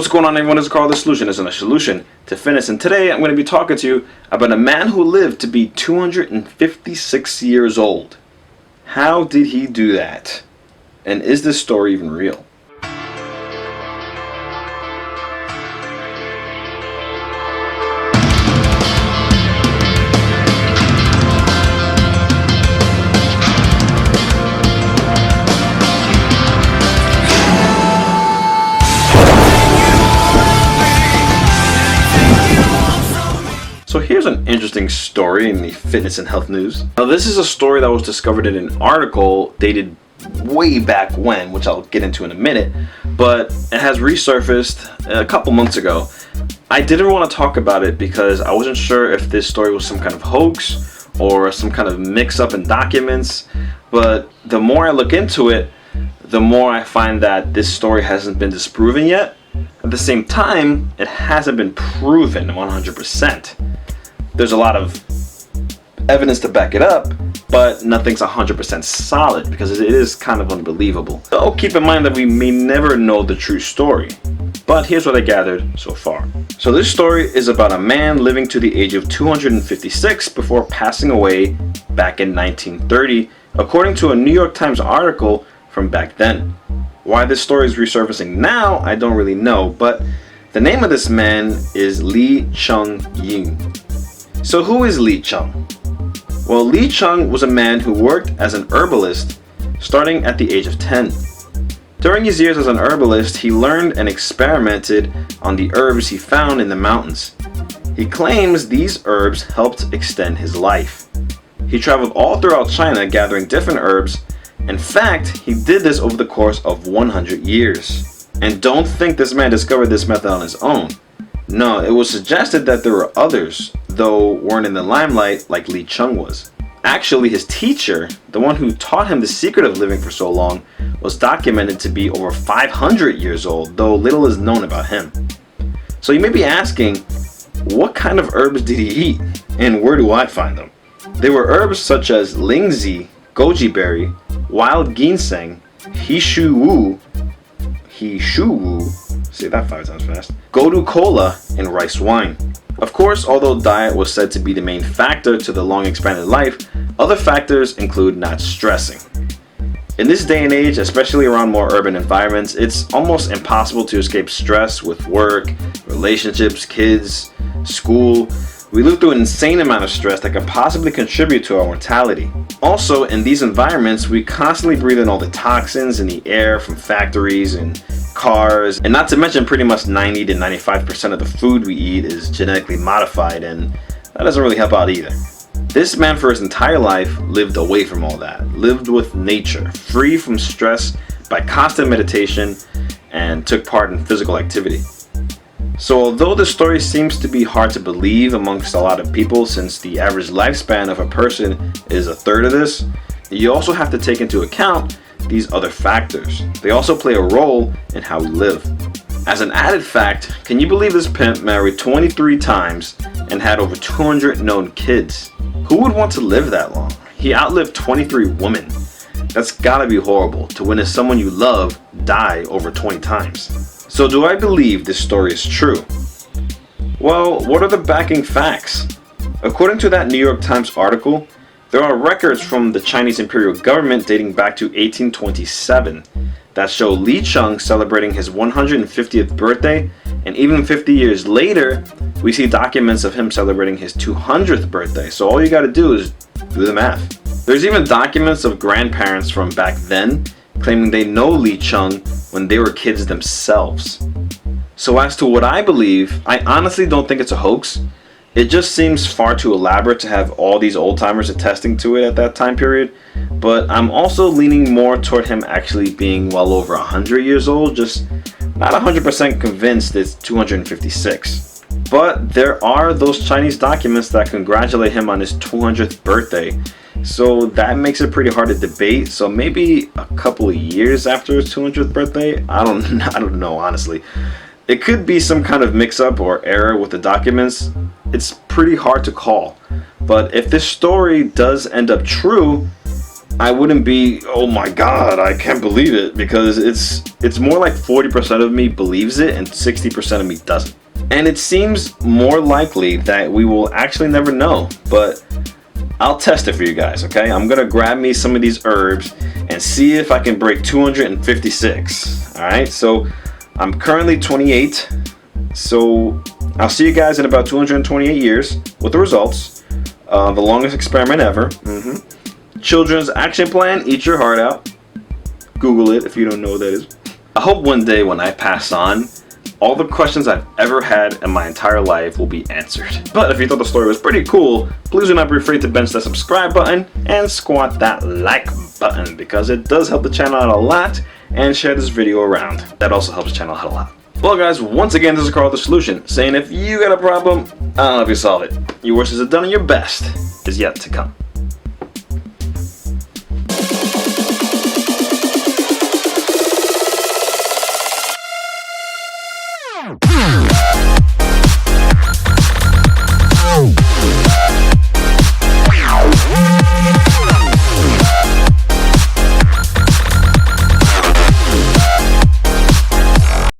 What's going on, everyone? It's Carl, the solution isn't a solution to fitness, and today I'm going to be talking to you about a man who lived to be 256 years old. How did he do that? And is this story even real? So here's an interesting story in the fitness and health news. Now this is a story that was discovered in an article dated way back when, which I'll get into in a minute, but it has resurfaced a couple months ago. I didn't want to talk about it because I wasn't sure if this story was some kind of hoax or some kind of mix-up in documents, but the more I look into it, the more I find that this story hasn't been disproven yet. At the same time, it hasn't been proven 100%. There's a lot of evidence to back it up, but nothing's 100% solid because it is kind of unbelievable. So keep in mind that we may never know the true story, but here's what I gathered so far. So this story is about a man living to the age of 256 before passing away back in 1930, according to a New York Times article from back then. Why this story is resurfacing now, I don't really know, but the name of this man is Lee Chung. So who is Lee Chung? Well, Lee Chung was a man who worked as an herbalist starting at the age of 10. During his years as an herbalist, he learned and experimented on the herbs he found in the mountains. He claims these herbs helped extend his life. He traveled all throughout China gathering different herbs. In fact, he did this over the course of 100 years. And don't think this man discovered this method on his own. No, it was suggested that there were others, though weren't in the limelight like Lee Chung was. Actually, his teacher, the one who taught him the secret of living for so long, was documented to be over 500 years old, though little is known about him. So you may be asking, what kind of herbs did he eat, and where do I find them? They were herbs such as lingzi, goji berry, wild ginseng, hishu wu, say that 5 times fast, godu kola, and rice wine. Of course, although diet was said to be the main factor to the long expanded life, other factors include not stressing. In this day and age, especially around more urban environments, it's almost impossible to escape stress with work, relationships, kids, school. We live through an insane amount of stress that can possibly contribute to our mortality. Also, in these environments, we constantly breathe in all the toxins in the air from factories and cars, and not to mention pretty much 90 to 95% of the food we eat is genetically modified, and that doesn't really help out either. This man for his entire life lived away from all that, lived with nature, free from stress by constant meditation, and took part in physical activity. So although the story seems to be hard to believe amongst a lot of people, since the average lifespan of a person is a third of this, you also have to take into account these other factors. They also play a role in how we live. As an added fact, can you believe this pimp married 23 times and had over 200 known kids? Who would want to live that long? He outlived 23 women. That's gotta be horrible to witness someone you love die over 20 times. So do I believe this story is true? Well, what are the backing facts? According to that New York Times article, there are records from the Chinese imperial government dating back to 1827 that show Lee Chung celebrating his 150th birthday, and even 50 years later, we see documents of him celebrating his 200th birthday. So all you gotta do is do the math. There's even documents of grandparents from back then claiming they know Lee Chung when they were kids themselves. So as to what I believe, I honestly don't think it's a hoax. It just seems far too elaborate to have all these old timers attesting to it at that time period, but I'm also leaning more toward him actually being well over 100 years old, just not 100% convinced it's 256. But there are those Chinese documents that congratulate him on his 200th birthday, so that makes it pretty hard to debate. So maybe a couple of years after his 200th birthday, I don't know honestly. It could be some kind of mix-up or error with the documents. It's pretty hard to call. But if this story does end up true, I wouldn't be, oh my god, I can't believe it, because it's more like 40% of me believes it and 60% of me doesn't. And it seems more likely that we will actually never know, but I'll test it for you guys, okay? I'm gonna grab me some of these herbs and see if I can break 256. Alright, so I'm currently 28, so I'll see you guys in about 228 years with the results. The longest experiment ever. Children's action plan, eat your heart out. Google it if you don't know what that is. I hope one day when I pass on, all the questions I've ever had in my entire life will be answered. But if you thought the story was pretty cool, please do not be afraid to bench that subscribe button and squat that like button, because it does help the channel out a lot, and share this video around. That also helps the channel out a lot. Well guys, once again, this is Carl the Solution, saying if you got a problem, I'll help you solve it. Your worst is done and your best is yet to come.